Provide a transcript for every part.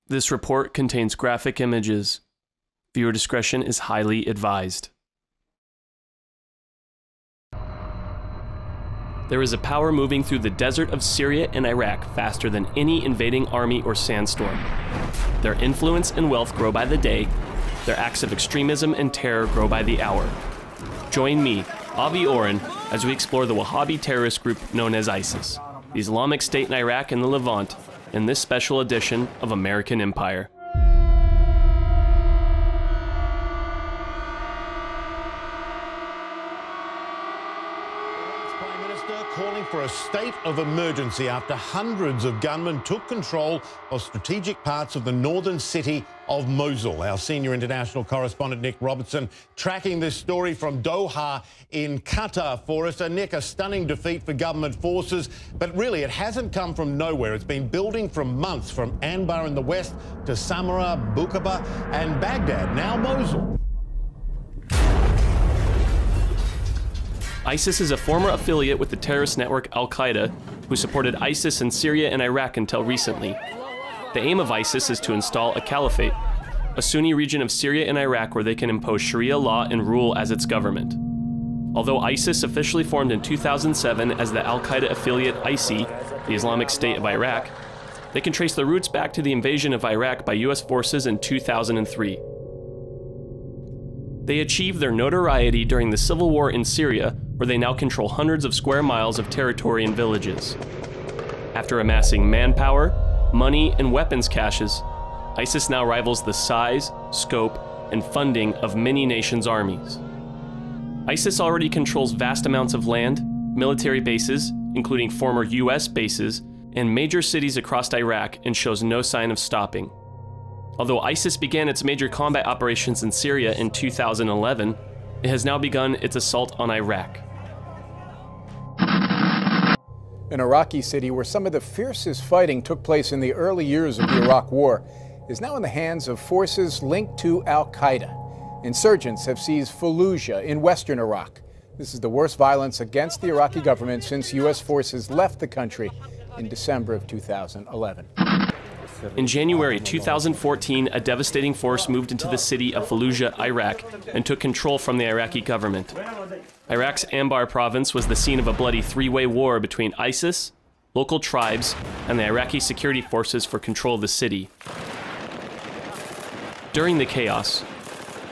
This report contains graphic images. Viewer discretion is highly advised. There is a power moving through the desert of Syria and Iraq faster than any invading army or sandstorm. Their influence and wealth grow by the day. Their acts of extremism and terror grow by the hour. Join me, Avi Oren, as we explore the Wahhabi terrorist group known as ISIS, the Islamic State in Iraq and the Levant, in this special edition of American Empire. Prime Minister calling for a state of emergency after hundreds of gunmen took control of strategic parts of the northern city of Mosul. Our senior international correspondent Nick Robertson tracking this story from Doha in Qatar for us. Nick, a stunning defeat for government forces, but really it hasn't come from nowhere. It's been building for months, from Anbar in the west to Samarra, Bukaba and Baghdad, now Mosul. ISIS is a former affiliate with the terrorist network Al-Qaeda, who supported ISIS in Syria and Iraq until recently. The aim of ISIS is to install a caliphate, a Sunni region of Syria and Iraq where they can impose Sharia law and rule as its government. Although ISIS officially formed in 2007 as the Al-Qaeda affiliate ISI, the Islamic State of Iraq, they can trace their roots back to the invasion of Iraq by US forces in 2003. They achieved their notoriety during the civil war in Syria, where they now control hundreds of square miles of territory and villages. After amassing manpower, money, and weapons caches, ISIS now rivals the size, scope, and funding of many nations' armies. ISIS already controls vast amounts of land, military bases, including former US bases, and major cities across Iraq, and shows no sign of stopping. Although ISIS began its major combat operations in Syria in 2011, it has now begun its assault on Iraq. An Iraqi city where some of the fiercest fighting took place in the early years of the Iraq War is now in the hands of forces linked to Al-Qaeda. Insurgents have seized Fallujah in western Iraq. This is the worst violence against the Iraqi government since U.S. forces left the country in December of 2011. In January 2014, a devastating force moved into the city of Fallujah, Iraq, and took control from the Iraqi government. Iraq's Anbar province was the scene of a bloody three-way war between ISIS, local tribes, and the Iraqi security forces for control of the city. During the chaos,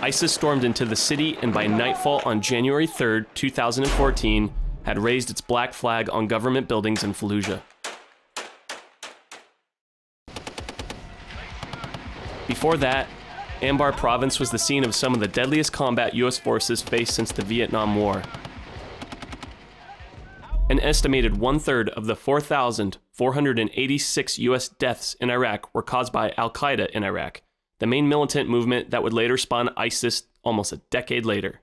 ISIS stormed into the city and by nightfall on January 3, 2014, had raised its black flag on government buildings in Fallujah. Before that, Anbar province was the scene of some of the deadliest combat U.S. forces faced since the Vietnam War. An estimated one-third of the 4,486 U.S. deaths in Iraq were caused by Al-Qaeda in Iraq, the main militant movement that would later spawn ISIS almost a decade later.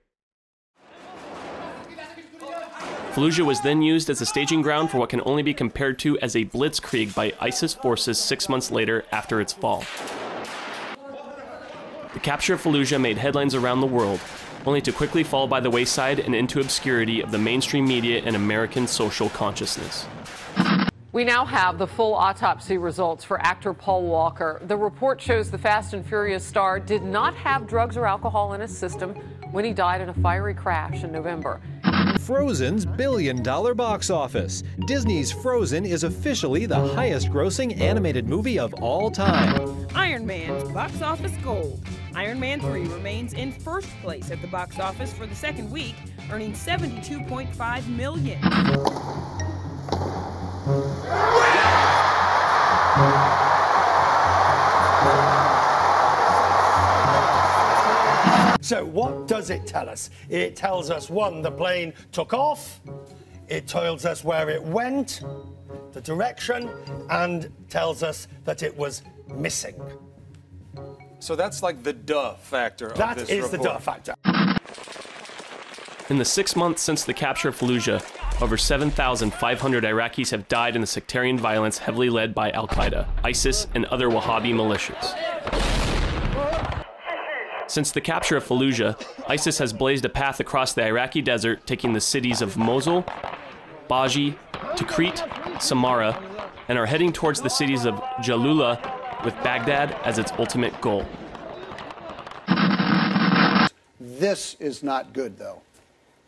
Fallujah was then used as a staging ground for what can only be compared to as a blitzkrieg by ISIS forces 6 months later after its fall. The capture of Fallujah made headlines around the world, only to quickly fall by the wayside and into obscurity of the mainstream media and American social consciousness. We now have the full autopsy results for actor Paul Walker. The report shows the Fast and Furious star did not have drugs or alcohol in his system when he died in a fiery crash in November. Frozen's billion-dollar box office. Disney's Frozen is officially the highest-grossing animated movie of all time. Iron Man's box office gold. Iron Man 3 remains in first place at the box office for the second week, earning $72.5 million. So what does it tell us? It tells us, one, the plane took off, it tells us where it went, the direction, and tells us that it was missing. So that's like the duh factor of this report. That is the duh factor. In the 6 months since the capture of Fallujah, over 7,500 Iraqis have died in the sectarian violence heavily led by Al-Qaeda, ISIS, and other Wahhabi militias. Since the capture of Fallujah, ISIS has blazed a path across the Iraqi desert, taking the cities of Mosul, Baji, Tikrit, Samarra, and are heading towards the cities of Jalula with Baghdad as its ultimate goal. This is not good, though.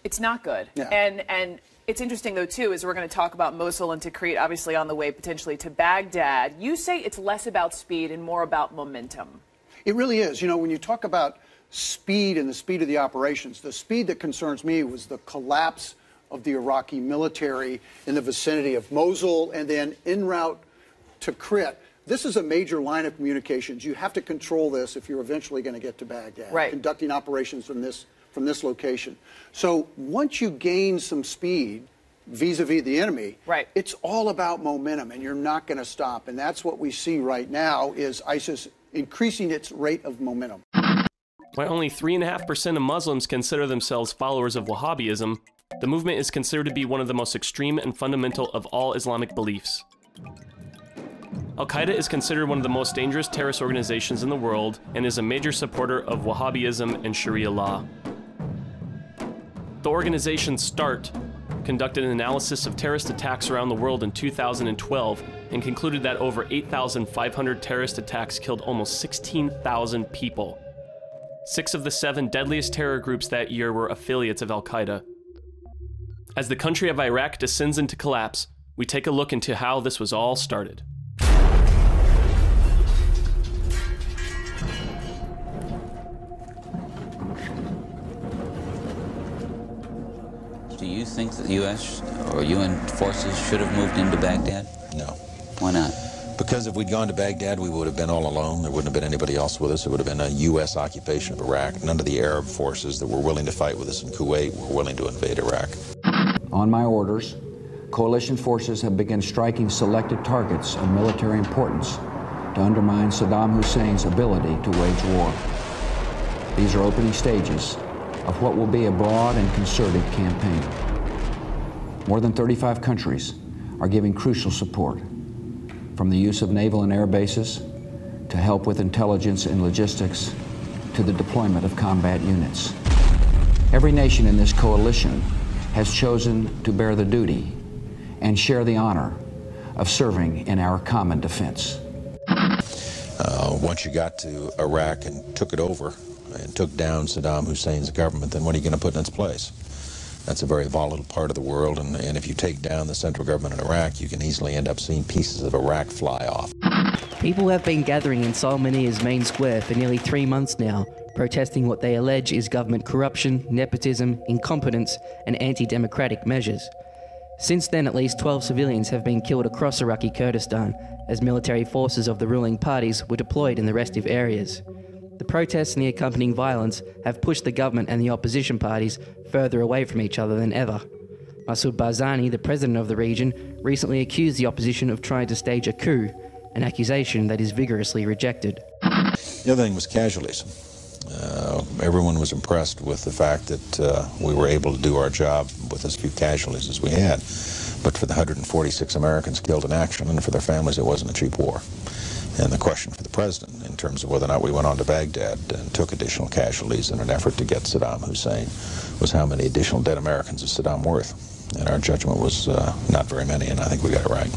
It's not good. Yeah. And it's interesting, though, too, as we're going to talk about Mosul and Tikrit, obviously on the way potentially to Baghdad. You say it's less about speed and more about momentum. It really is. You know, when you talk about speed and the speed of the operations, the speed that concerns me was the collapse of the Iraqi military in the vicinity of Mosul and then en route to Tikrit. This is a major line of communications. You have to control this if you're eventually going to get to Baghdad, right, conducting operations from this location. So once you gain some speed vis-a-vis the enemy, right, it's all about momentum, and you're not going to stop. And that's what we see right now is ISIS increasing its rate of momentum. While only 3.5% of Muslims consider themselves followers of Wahhabism, the movement is considered to be one of the most extreme and fundamental of all Islamic beliefs. Al-Qaeda is considered one of the most dangerous terrorist organizations in the world and is a major supporter of Wahhabism and Sharia law. The organization's START conducted an analysis of terrorist attacks around the world in 2012 and concluded that over 8,500 terrorist attacks killed almost 16,000 people. 6 of the 7 deadliest terror groups that year were affiliates of Al-Qaeda. As the country of Iraq descends into collapse, we take a look into how this was all started. Do you think that the U.S. or UN forces should have moved into Baghdad? No. Why not? Because if we'd gone to Baghdad, we would have been all alone. There wouldn't have been anybody else with us. It would have been a U.S. occupation of Iraq. None of the Arab forces that were willing to fight with us in Kuwait were willing to invade Iraq. On my orders, coalition forces have begun striking selected targets of military importance to undermine Saddam Hussein's ability to wage war. These are opening stages of what will be a broad and concerted campaign. More than 35 countries are giving crucial support, from the use of naval and air bases to help with intelligence and logistics to the deployment of combat units. Every nation in this coalition has chosen to bear the duty and share the honor of serving in our common defense. Once you got to Iraq and took it over and took down Saddam Hussein's government, then what are you going to put in its place? That's a very volatile part of the world, and if you take down the central government in Iraq, you can easily end up seeing pieces of Iraq fly off. People have been gathering in Salmania's main square for nearly 3 months now, protesting what they allege is government corruption, nepotism, incompetence, and anti-democratic measures. Since then, at least 12 civilians have been killed across Iraqi Kurdistan, as military forces of the ruling parties were deployed in the restive areas. The protests and the accompanying violence have pushed the government and the opposition parties further away from each other than ever. Masoud Barzani, the president of the region, recently accused the opposition of trying to stage a coup, an accusation that is vigorously rejected. The other thing was casualties. Everyone was impressed with the fact that we were able to do our job with as few casualties as we had. But for the 146 Americans killed in action and for their families, it wasn't a cheap war. And the question for the president, in terms of whether or not we went on to Baghdad and took additional casualties in an effort to get Saddam Hussein, was how many additional dead Americans is Saddam worth? And our judgment was not very many, and I think we got it right.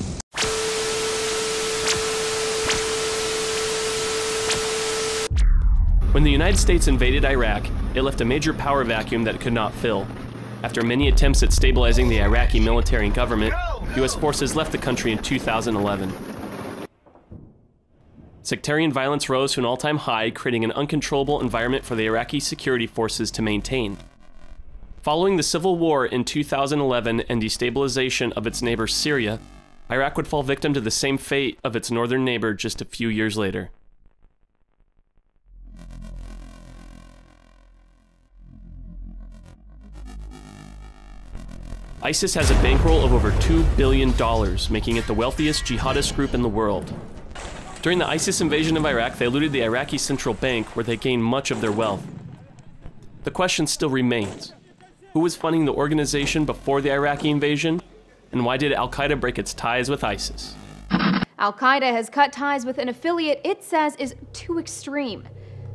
When the United States invaded Iraq, it left a major power vacuum that it could not fill. After many attempts at stabilizing the Iraqi military and government, U.S. forces left the country in 2011. Sectarian violence rose to an all-time high, creating an uncontrollable environment for the Iraqi security forces to maintain. Following the civil war in 2011 and destabilization of its neighbor Syria, Iraq would fall victim to the same fate of its northern neighbor just a few years later. ISIS has a bankroll of over $2 billion, making it the wealthiest jihadist group in the world. During the ISIS invasion of Iraq, they looted the Iraqi central bank, where they gained much of their wealth. The question still remains: who was funding the organization before the Iraqi invasion, and why did Al-Qaeda break its ties with ISIS? Al-Qaeda has cut ties with an affiliate it says is too extreme.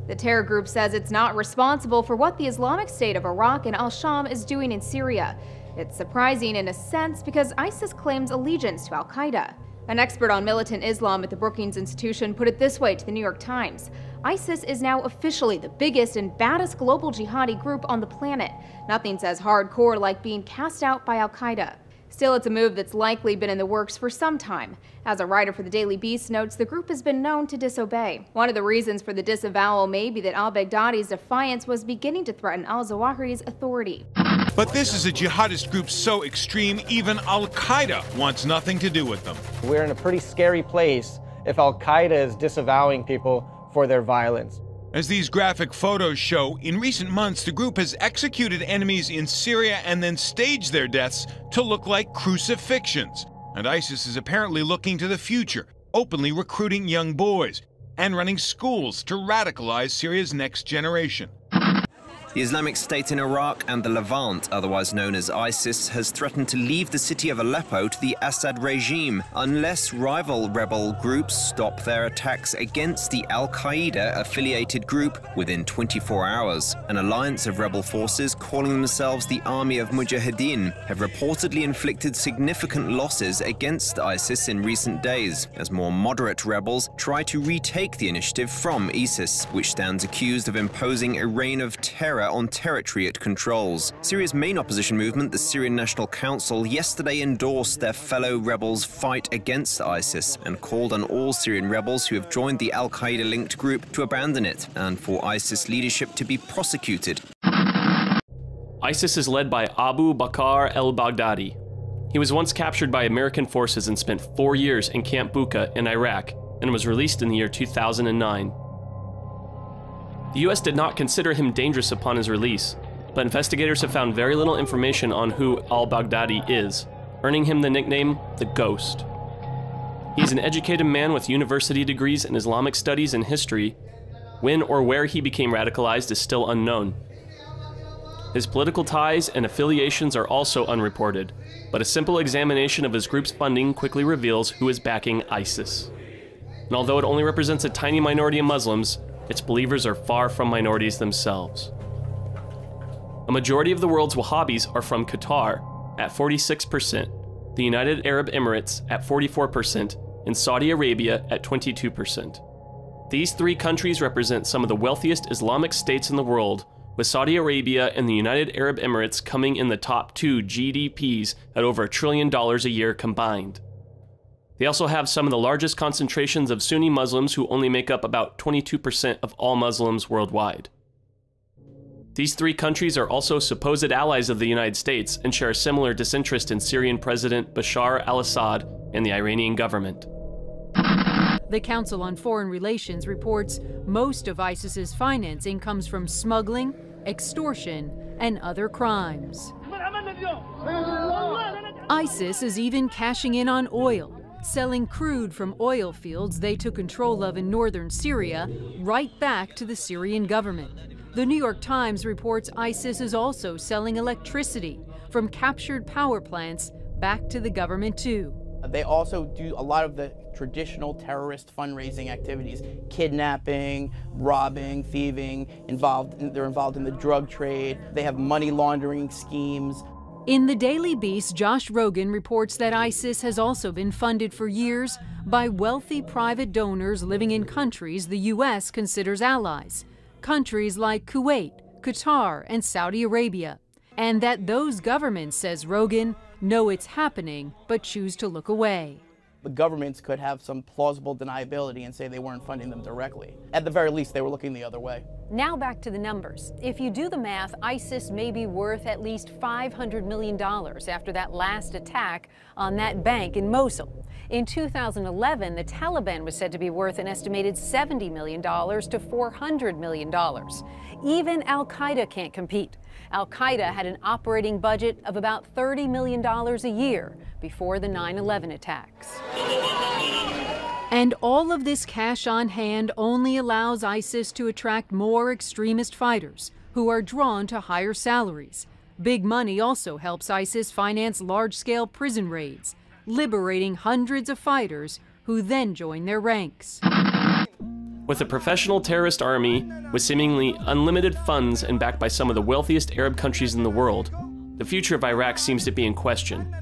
The terror group says it's not responsible for what the Islamic State of Iraq and al-Sham is doing in Syria. It's surprising in a sense because ISIS claims allegiance to Al-Qaeda. An expert on militant Islam at the Brookings Institution put it this way to the New York Times. ISIS is now officially the biggest and baddest global jihadi group on the planet. Nothing says hardcore like being cast out by al-Qaeda. Still, it's a move that's likely been in the works for some time. As a writer for the Daily Beast notes, the group has been known to disobey. One of the reasons for the disavowal may be that al-Baghdadi's defiance was beginning to threaten al-Zawahiri's authority. But this is a jihadist group so extreme, even al-Qaeda wants nothing to do with them. We're in a pretty scary place if al-Qaeda is disavowing people for their violence. As these graphic photos show, in recent months, the group has executed enemies in Syria and then staged their deaths to look like crucifixions. And ISIS is apparently looking to the future, openly recruiting young boys and running schools to radicalize Syria's next generation. The Islamic State in Iraq and the Levant, otherwise known as ISIS, has threatened to leave the city of Aleppo to the Assad regime unless rival rebel groups stop their attacks against the al-Qaeda-affiliated group within 24 hours. An alliance of rebel forces calling themselves the Army of Mujahideen have reportedly inflicted significant losses against ISIS in recent days, as more moderate rebels try to retake the initiative from ISIS, which stands accused of imposing a reign of terror on territory it controls. Syria's main opposition movement, the Syrian National Council, yesterday endorsed their fellow rebels' fight against ISIS and called on all Syrian rebels who have joined the al-Qaeda-linked group to abandon it and for ISIS leadership to be prosecuted. ISIS is led by Abu Bakr al-Baghdadi. He was once captured by American forces and spent 4 years in Camp Bucca in Iraq and was released in the year 2009. The U.S. did not consider him dangerous upon his release, but investigators have found very little information on who al-Baghdadi is, earning him the nickname the Ghost. He's an educated man with university degrees in Islamic studies and history. When or where he became radicalized is still unknown. His political ties and affiliations are also unreported, but a simple examination of his group's funding quickly reveals who is backing ISIS. And although it only represents a tiny minority of Muslims, its believers are far from minorities themselves. A majority of the world's Wahhabis are from Qatar at 46%, the United Arab Emirates at 44%, and Saudi Arabia at 22%. These three countries represent some of the wealthiest Islamic states in the world, with Saudi Arabia and the United Arab Emirates coming in the top 2 GDPs at over $1 trillion a year combined. They also have some of the largest concentrations of Sunni Muslims who only make up about 22% of all Muslims worldwide. These three countries are also supposed allies of the United States and share a similar disinterest in Syrian President Bashar al-Assad and the Iranian government. The Council on Foreign Relations reports most of ISIS's financing comes from smuggling, extortion, and other crimes. ISIS is even cashing in on oil, selling crude from oil fields they took control of in northern Syria right back to the Syrian government. The New York Times reports ISIS is also selling electricity from captured power plants back to the government too. They also do a lot of the traditional terrorist fundraising activities, kidnapping, robbing, thieving, they're involved in the drug trade. They have money laundering schemes. In the Daily Beast, Josh Rogan reports that ISIS has also been funded for years by wealthy private donors living in countries the U.S. considers allies, countries like Kuwait, Qatar, and Saudi Arabia, and that those governments, says Rogan, know it's happening but choose to look away. The governments could have some plausible deniability and say they weren't funding them directly. At the very least, they were looking the other way. Now back to the numbers. If you do the math, ISIS may be worth at least $500 million after that last attack on that bank in Mosul. In 2011, the Taliban was said to be worth an estimated $70 million to $400 million. Even al-Qaeda can't compete. Al-Qaeda had an operating budget of about $30 million a year before the 9/11 attacks. And all of this cash on hand only allows ISIS to attract more extremist fighters who are drawn to higher salaries. Big money also helps ISIS finance large-scale prison raids, liberating hundreds of fighters who then join their ranks. With a professional terrorist army with seemingly unlimited funds and backed by some of the wealthiest Arab countries in the world, the future of Iraq seems to be in question.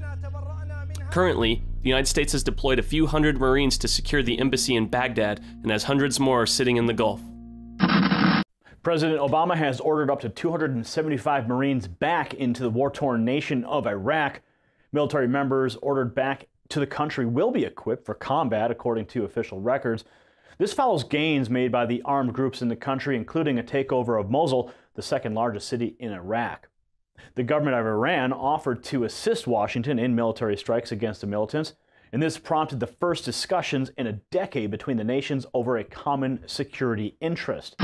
Currently, the United States has deployed a few hundred Marines to secure the embassy in Baghdad and has hundreds more sitting in the Gulf. President Obama has ordered up to 275 Marines back into the war-torn nation of Iraq. Military members ordered back to the country will be equipped for combat, according to official records. This follows gains made by the armed groups in the country, including a takeover of Mosul, the second largest city in Iraq. The government of Iran offered to assist Washington in military strikes against the militants, and this prompted the first discussions in a decade between the nations over a common security interest.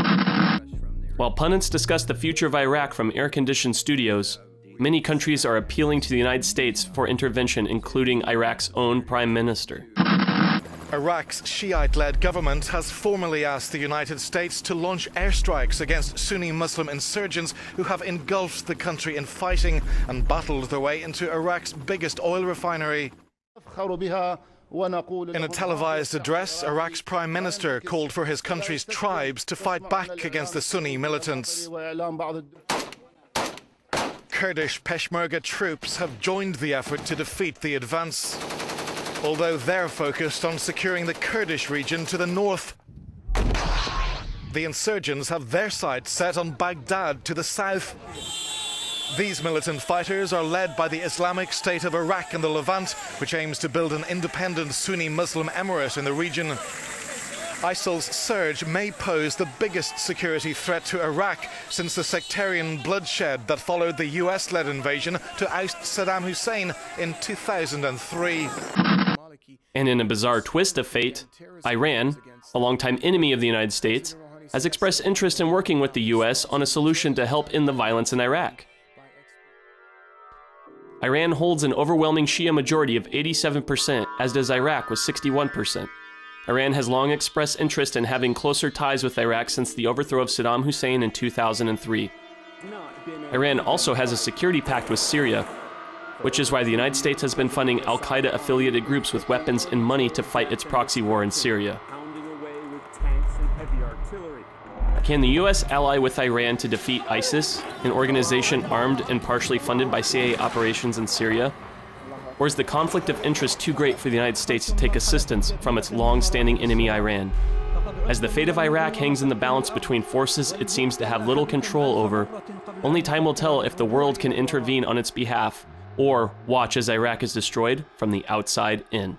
While pundits discuss the future of Iraq from air-conditioned studios, many countries are appealing to the United States for intervention, including Iraq's own prime minister. Iraq's Shiite-led government has formally asked the United States to launch airstrikes against Sunni Muslim insurgents who have engulfed the country in fighting and battled their way into Iraq's biggest oil refinery. In a televised address, Iraq's prime minister called for his country's tribes to fight back against the Sunni militants. Kurdish Peshmerga troops have joined the effort to defeat the advance, although they're focused on securing the Kurdish region to the north. The insurgents have their sights set on Baghdad to the south. These militant fighters are led by the Islamic State of Iraq and the Levant, which aims to build an independent Sunni Muslim emirate in the region. ISIL's surge may pose the biggest security threat to Iraq since the sectarian bloodshed that followed the US-led invasion to oust Saddam Hussein in 2003. And in a bizarre twist of fate, Iran, a longtime enemy of the United States, has expressed interest in working with the US on a solution to help end the violence in Iraq. Iran holds an overwhelming Shia majority of 87%, as does Iraq with 61%. Iran has long expressed interest in having closer ties with Iraq since the overthrow of Saddam Hussein in 2003. Iran also has a security pact with Syria, which is why the United States has been funding al-Qaeda-affiliated groups with weapons and money to fight its proxy war in Syria. Can the US ally with Iran to defeat ISIS, an organization armed and partially funded by CIA operations in Syria? Or is the conflict of interest too great for the United States to take assistance from its long-standing enemy Iran? As the fate of Iraq hangs in the balance between forces it seems to have little control over, only time will tell if the world can intervene on its behalf or watch as Iraq is destroyed from the outside in.